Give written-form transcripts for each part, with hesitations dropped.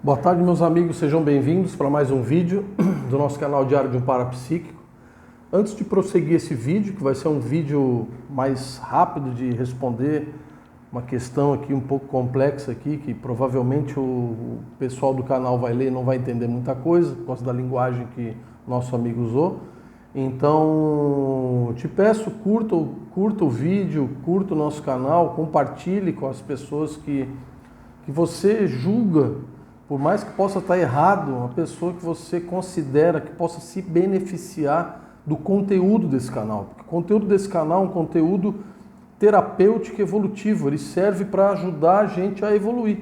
Boa tarde, meus amigos, sejam bem-vindos para mais um vídeo do nosso canal Diário de um Parapsíquico. Antes de prosseguir esse vídeo, que vai ser um vídeo mais rápido de responder uma questão aqui um pouco complexa aqui, que provavelmente o pessoal do canal vai ler e não vai entender muita coisa, por causa da linguagem que nosso amigo usou. Então, te peço, curta o vídeo, curta o nosso canal, compartilhe com as pessoas que você julga, por mais que possa estar errado, uma pessoa que você considera que possa se beneficiar do conteúdo desse canal. Porque o conteúdo desse canal é um conteúdo terapêutico e evolutivo, ele serve para ajudar a gente a evoluir.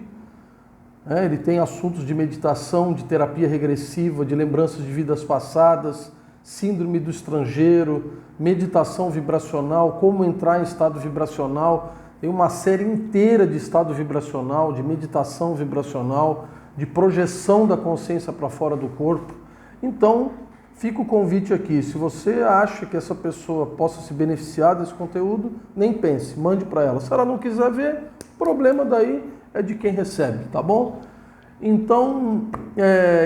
Ele tem assuntos de meditação, de terapia regressiva, de lembranças de vidas passadas, síndrome do estrangeiro, meditação vibracional, como entrar em estado vibracional. Tem uma série inteira de estado vibracional, de meditação vibracional, de projeção da consciência para fora do corpo. Então, fica o convite aqui. Se você acha que essa pessoa possa se beneficiar desse conteúdo, nem pense, mande para ela. Se ela não quiser ver, o problema daí é de quem recebe, tá bom? Então,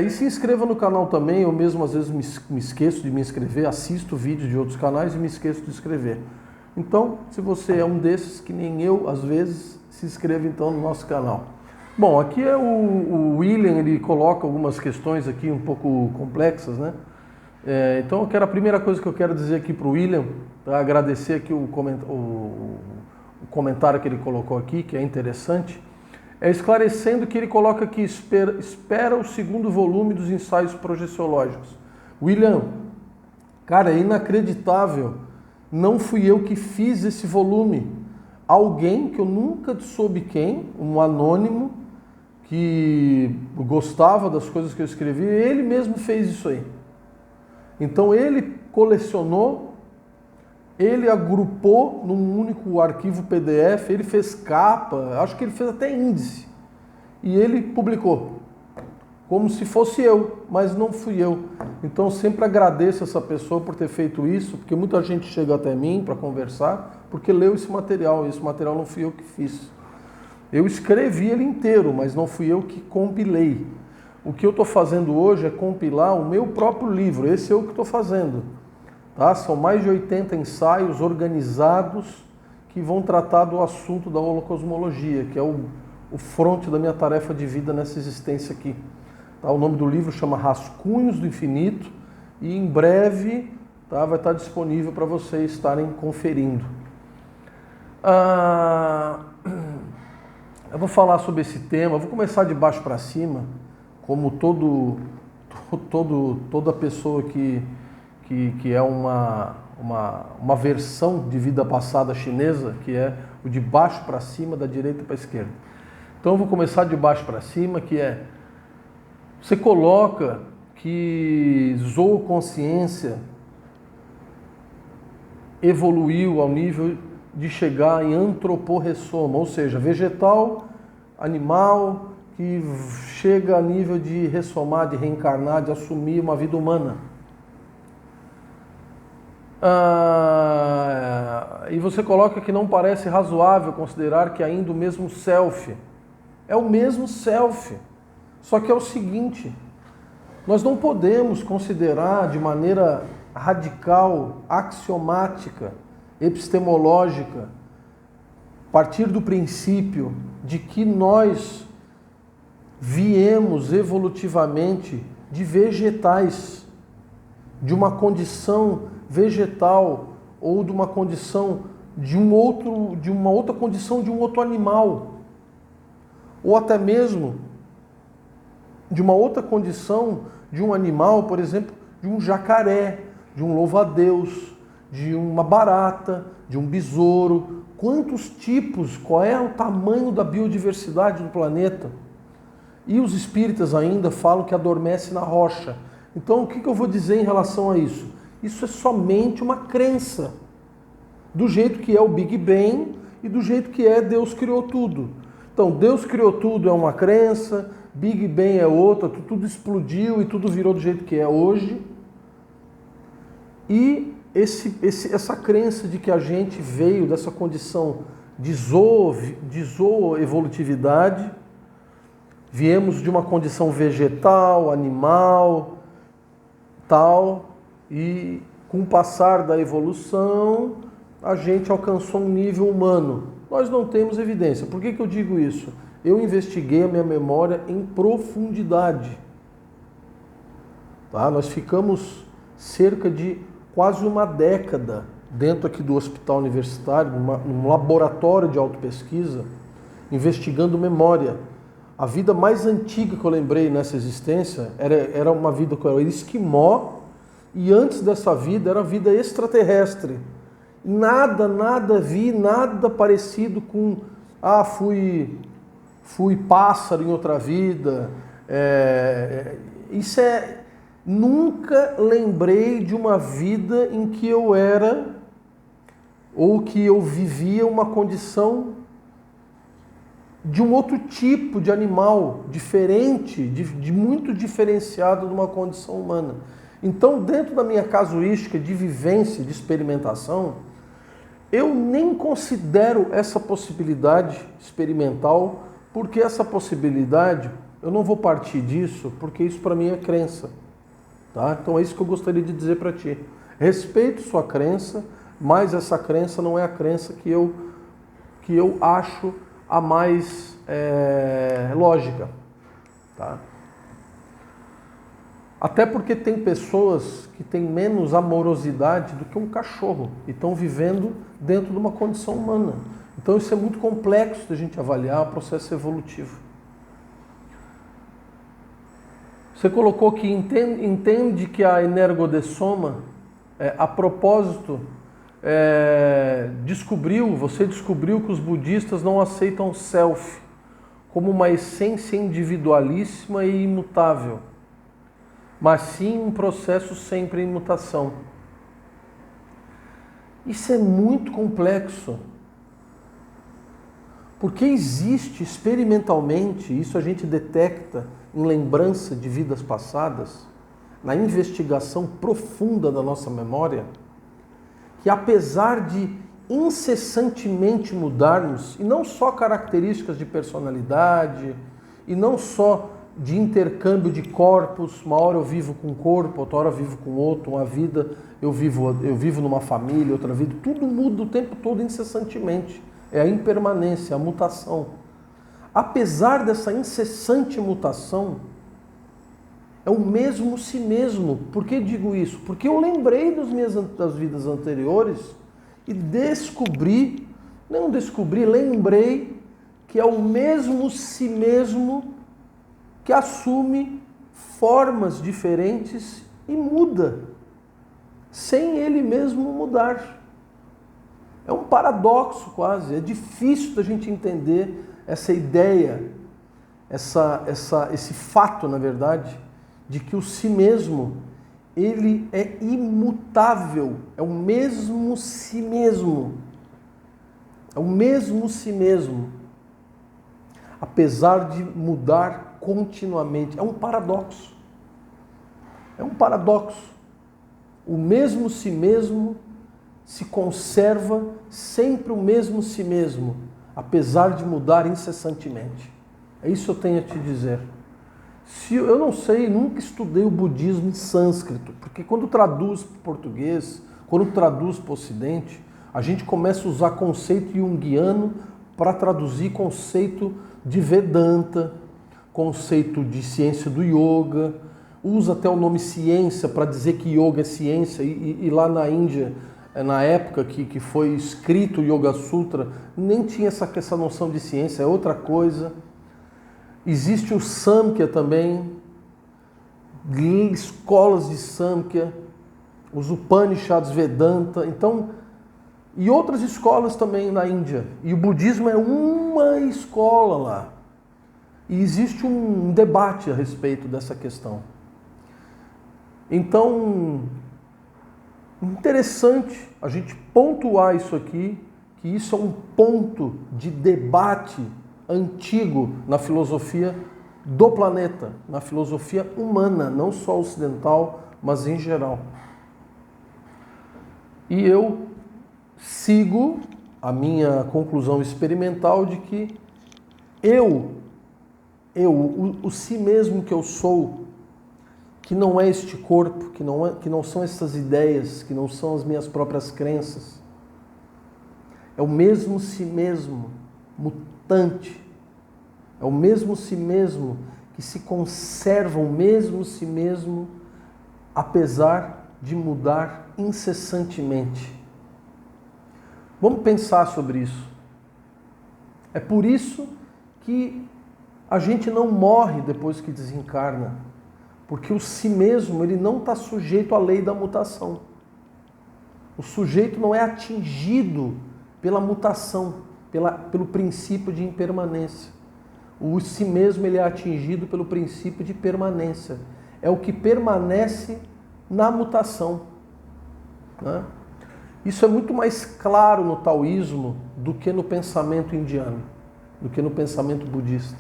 e se inscreva no canal também. Eu mesmo às vezes me esqueço de me inscrever, assisto vídeos de outros canais e me esqueço de inscrever. Então, se você é um desses, que nem eu, às vezes, se inscreva então no nosso canal. Bom, aqui é o William, ele coloca algumas questões aqui um pouco complexas, né? Então, a primeira coisa que eu quero dizer aqui para o William, para agradecer aqui o comentário que ele colocou aqui, que é interessante, é esclarecendo que ele coloca aqui, espera o segundo volume dos ensaios projeciológicos. William, cara, é inacreditável, não fui eu que fiz esse volume. Alguém que eu nunca soube quem, um anônimo, que gostava das coisas que eu escrevi, ele mesmo fez isso aí. Então ele colecionou, ele agrupou num único arquivo PDF, ele fez capa, acho que ele fez até índice, e ele publicou, como se fosse eu, mas não fui eu. Então eu sempre agradeço essa pessoa por ter feito isso, porque muita gente chega até mim para conversar, porque leu esse material, e esse material não fui eu que fiz. Eu escrevi ele inteiro, mas não fui eu que compilei. O que eu estou fazendo hoje é compilar o meu próprio livro, esse é o que estou fazendo. Tá? São mais de 80 ensaios organizados que vão tratar do assunto da holocosmologia, que é o fronte da minha tarefa de vida nessa existência aqui. Tá? O nome do livro chama Rascunhos do Infinito e em breve vai estar disponível para vocês estarem conferindo. Eu vou falar sobre esse tema, vou começar de baixo para cima, como toda pessoa que é uma versão de vida passada chinesa, que é o de baixo para cima, da direita para a esquerda. Então eu vou começar de baixo para cima, que é, você coloca que zooconsciência evoluiu ao nível de chegar em antroporressoma, ou seja, vegetal, animal, que chega a nível de ressomar, de reencarnar, de assumir uma vida humana. E você coloca que não parece razoável considerar que ainda o mesmo self. É o mesmo self. Só que é o seguinte, nós não podemos considerar de maneira radical, axiomática, epistemológica, partir do princípio de que nós viemos evolutivamente de vegetais, de uma condição vegetal ou de uma condição de uma outra condição de um outro animal, ou até mesmo de uma outra condição de um animal, por exemplo, de um jacaré, de um louva-a-Deus, de uma barata, de um besouro. Quantos tipos, qual é o tamanho da biodiversidade do planeta? E os espíritas ainda falam que adormece na rocha. Então o que eu vou dizer em relação a isso? Isso é somente uma crença, do jeito que é o Big Bang e do jeito que é Deus criou tudo. Então Deus criou tudo é uma crença, Big Bang é outra, tudo explodiu e tudo virou do jeito que é hoje. E essa crença de que a gente veio dessa condição de zooevolutividade Viemos de uma condição vegetal, animal, tal, e com o passar da evolução, a gente alcançou um nível humano. Nós não temos evidência. Por que eu digo isso? Eu investiguei a minha memória em profundidade. Tá? Nós ficamos cerca de quase uma década dentro aqui do hospital universitário, num laboratório de autopesquisa, investigando memória. A vida mais antiga que eu lembrei nessa existência era uma vida que eu era esquimó, e antes dessa vida era vida extraterrestre. Nada vi, nada parecido com fui pássaro em outra vida. Nunca lembrei de uma vida em que eu era ou que eu vivia uma condição de um outro tipo de animal, diferente, de muito diferenciado de uma condição humana. Então, dentro da minha casuística de vivência, de experimentação, eu nem considero essa possibilidade experimental, porque essa possibilidade, eu não vou partir disso, porque isso para mim é crença. Tá? Então é isso que eu gostaria de dizer para ti. Respeito sua crença, mas essa crença não é a crença que eu acho a mais lógica. Tá? Até porque tem pessoas que têm menos amorosidade do que um cachorro e estão vivendo dentro de uma condição humana. Então isso é muito complexo de a gente avaliar o processo evolutivo. Você colocou que entende que a energodessoma, a propósito, você descobriu que os budistas não aceitam o self como uma essência individualíssima e imutável, mas sim um processo sempre em mutação. Isso é muito complexo, porque existe experimentalmente, isso a gente detecta em lembrança de vidas passadas, na investigação profunda da nossa memória, que apesar de incessantemente mudarmos, e não só características de personalidade, e não só de intercâmbio de corpos, uma hora eu vivo com um corpo, outra hora eu vivo com outro, uma vida eu vivo numa família, outra vida, tudo muda o tempo todo incessantemente. É a impermanência, a mutação. Apesar dessa incessante mutação, é o mesmo si mesmo. Por que digo isso? Porque eu lembrei das vidas anteriores e lembrei que é o mesmo si mesmo que assume formas diferentes e muda, sem ele mesmo mudar. É um paradoxo quase, é difícil da gente entender essa ideia, esse fato, na verdade, de que o si mesmo, ele é imutável, é o mesmo si mesmo. É o mesmo si mesmo, apesar de mudar continuamente. É um paradoxo. É um paradoxo. O mesmo si mesmo se conserva sempre o mesmo si mesmo, apesar de mudar incessantemente. É isso que eu tenho a te dizer. Eu não sei, nunca estudei o budismo em sânscrito, porque quando traduz para o português, quando traduz para o ocidente, a gente começa a usar conceito junguiano para traduzir conceito de Vedanta, conceito de ciência do yoga, usa até o nome ciência para dizer que yoga é ciência, e lá na Índia, na época que foi escrito o Yoga Sutra, nem tinha essa noção de ciência, é outra coisa. Existe o Samkhya também, escolas de Samkhya, os Upanishads, Vedanta, então, e outras escolas também na Índia. E o budismo é uma escola lá. E existe um debate a respeito dessa questão. Então, interessante a gente pontuar isso aqui, que isso é um ponto de debate antigo na filosofia do planeta, na filosofia humana, não só ocidental, mas em geral. E eu sigo a minha conclusão experimental de que eu o si mesmo que eu sou, que não é este corpo, que não são essas ideias, que não são as minhas próprias crenças, é o mesmo si mesmo mutante, é o mesmo si mesmo que se conserva, o mesmo si mesmo, apesar de mudar incessantemente. Vamos pensar sobre isso. É por isso que a gente não morre depois que desencarna, porque o si mesmo ele não está sujeito à lei da mutação. O sujeito não é atingido pela mutação, pelo princípio de impermanência. O si mesmo ele é atingido pelo princípio de permanência. É o que permanece na mutação, né? Isso é muito mais claro no taoísmo do que no pensamento indiano, do que no pensamento budista.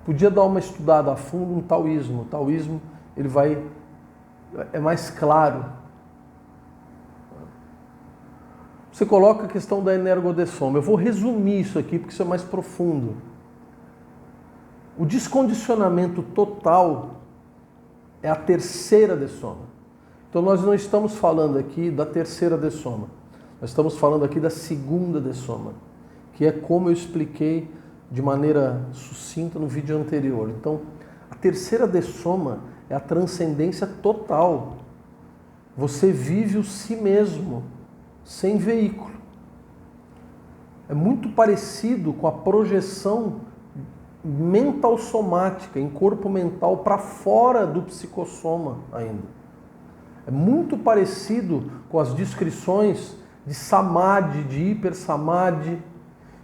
Podia dar uma estudada a fundo no taoísmo. O taoísmo é mais claro. Você coloca a questão da energodessoma. Eu vou resumir isso aqui porque isso é mais profundo. O descondicionamento total é a terceira dessoma. Então nós não estamos falando aqui da terceira dessoma. Nós estamos falando aqui da segunda dessoma, que é como eu expliquei de maneira sucinta no vídeo anterior. Então, a terceira dessoma é a transcendência total. Você vive o si mesmo, sem veículo. É muito parecido com a projeção mental somática, em corpo mental, para fora do psicossoma ainda. É muito parecido com as descrições de samadhi, de hipersamadhi,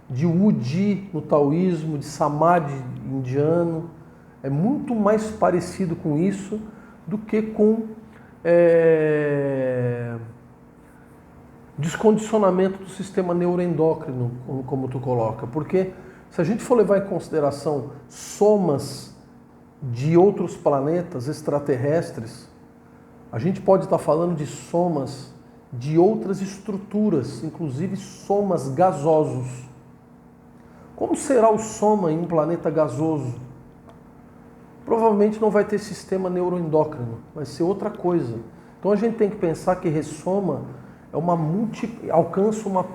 de Udi no taoísmo, de samadhi indiano. É muito mais parecido com isso do que com descondicionamento do sistema neuroendócrino, como tu coloca. Porque se a gente for levar em consideração somas de outros planetas extraterrestres, a gente pode estar falando de somas de outras estruturas, inclusive somas gasosos. Como será o soma em um planeta gasoso? Provavelmente não vai ter sistema neuroendócrino, vai ser outra coisa. Então a gente tem que pensar que ressoma alcança uma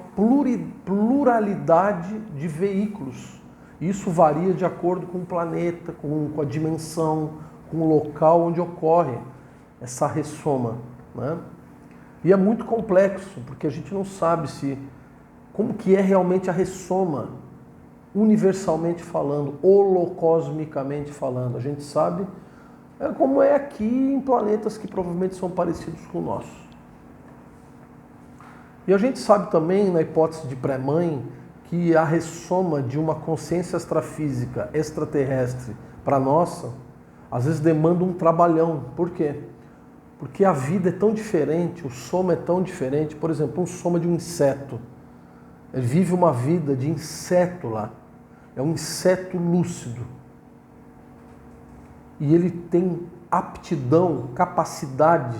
pluralidade de veículos. Isso varia de acordo com o planeta, com a dimensão, com o local onde ocorre essa ressoma, né? E é muito complexo, porque a gente não sabe como que é realmente a ressoma, universalmente falando, holocosmicamente falando. A gente sabe como é aqui em planetas que provavelmente são parecidos com o nosso. E a gente sabe também, na hipótese de pré-mãe, que a ressoma de uma consciência extrafísica extraterrestre para a nossa, às vezes demanda um trabalhão. Por quê? Porque a vida é tão diferente, o soma é tão diferente. Por exemplo, um soma de um inseto. Ele vive uma vida de inseto lá. É um inseto lúcido. E ele tem aptidão, capacidade,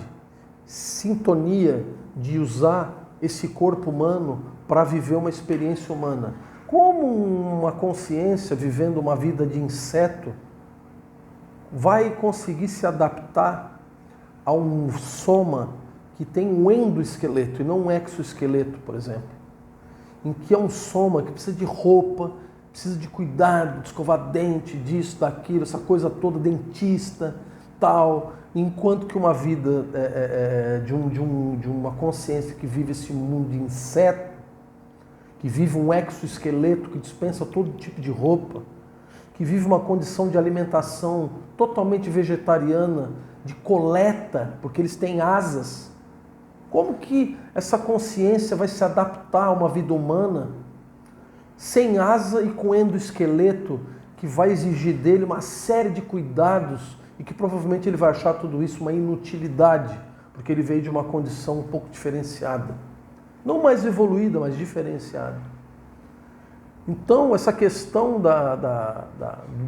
sintonia de usar esse corpo humano para viver uma experiência humana. Como uma consciência vivendo uma vida de inseto vai conseguir se adaptar a um soma que tem um endoesqueleto e não um exoesqueleto, por exemplo, em que é um soma que precisa de roupa, precisa de cuidado, de escovar dente, disso, daquilo, essa coisa toda, dentista, tal, enquanto que uma vida de uma consciência que vive esse mundo de inseto, que vive um exoesqueleto, que dispensa todo tipo de roupa, que vive uma condição de alimentação totalmente vegetariana, de coleta, porque eles têm asas. Como que essa consciência vai se adaptar a uma vida humana sem asa e com endoesqueleto, que vai exigir dele uma série de cuidados e que provavelmente ele vai achar tudo isso uma inutilidade, porque ele veio de uma condição um pouco diferenciada. Não mais evoluída, mas diferenciada. Então, essa questão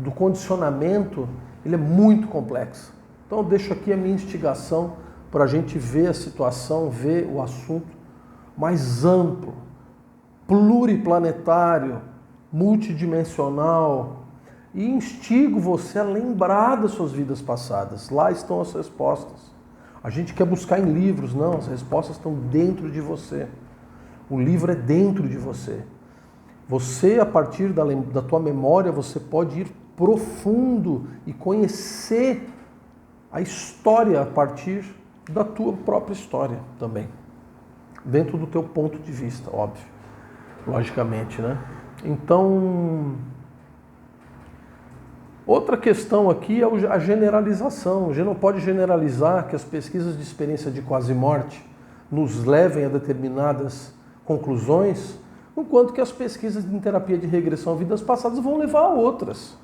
do condicionamento, ele é muito complexo. Então, eu deixo aqui a minha instigação para a gente ver a situação, ver o assunto mais amplo, pluriplanetário, multidimensional, e instigo você a lembrar das suas vidas passadas. Lá estão as respostas. A gente quer buscar em livros, não, as respostas estão dentro de você. O livro é dentro de você. Você, a partir da tua memória, você pode ir profundo e conhecer a história a partir da tua própria história também. Dentro do teu ponto de vista, óbvio. Logicamente, né? Então, outra questão aqui é a generalização. A gente não pode generalizar que as pesquisas de experiência de quase-morte nos levem a determinadas conclusões, enquanto que as pesquisas em terapia de regressão a vidas passadas vão levar a outras.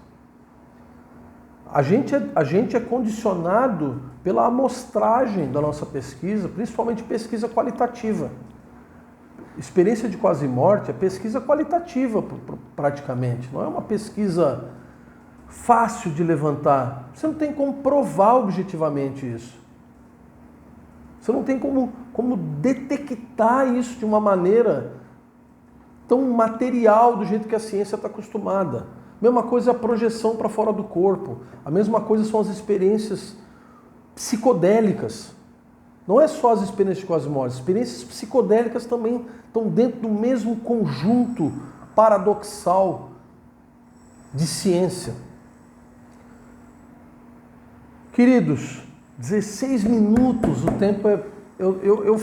A gente é condicionado pela amostragem da nossa pesquisa, principalmente pesquisa qualitativa. Experiência de quase-morte é pesquisa qualitativa, praticamente. Não é uma pesquisa fácil de levantar. Você não tem como provar objetivamente isso. Você não tem como detectar isso de uma maneira tão material do jeito que a ciência está acostumada. Mesma coisa é a projeção para fora do corpo. A mesma coisa são as experiências psicodélicas. Não é só as experiências de quase-morte. As experiências psicodélicas também estão dentro do mesmo conjunto paradoxal de ciência. Queridos, 16 minutos, o tempo é... Eu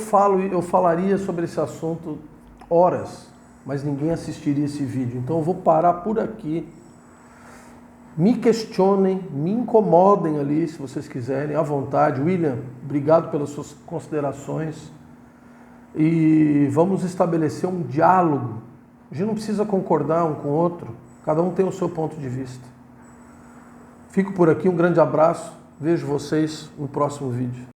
falaria sobre esse assunto horas, mas ninguém assistiria esse vídeo. Então eu vou parar por aqui. Me questionem, me incomodem ali, se vocês quiserem, à vontade. William, obrigado pelas suas considerações. E vamos estabelecer um diálogo. A gente não precisa concordar um com o outro. Cada um tem o seu ponto de vista. Fico por aqui, um grande abraço. Vejo vocês no próximo vídeo.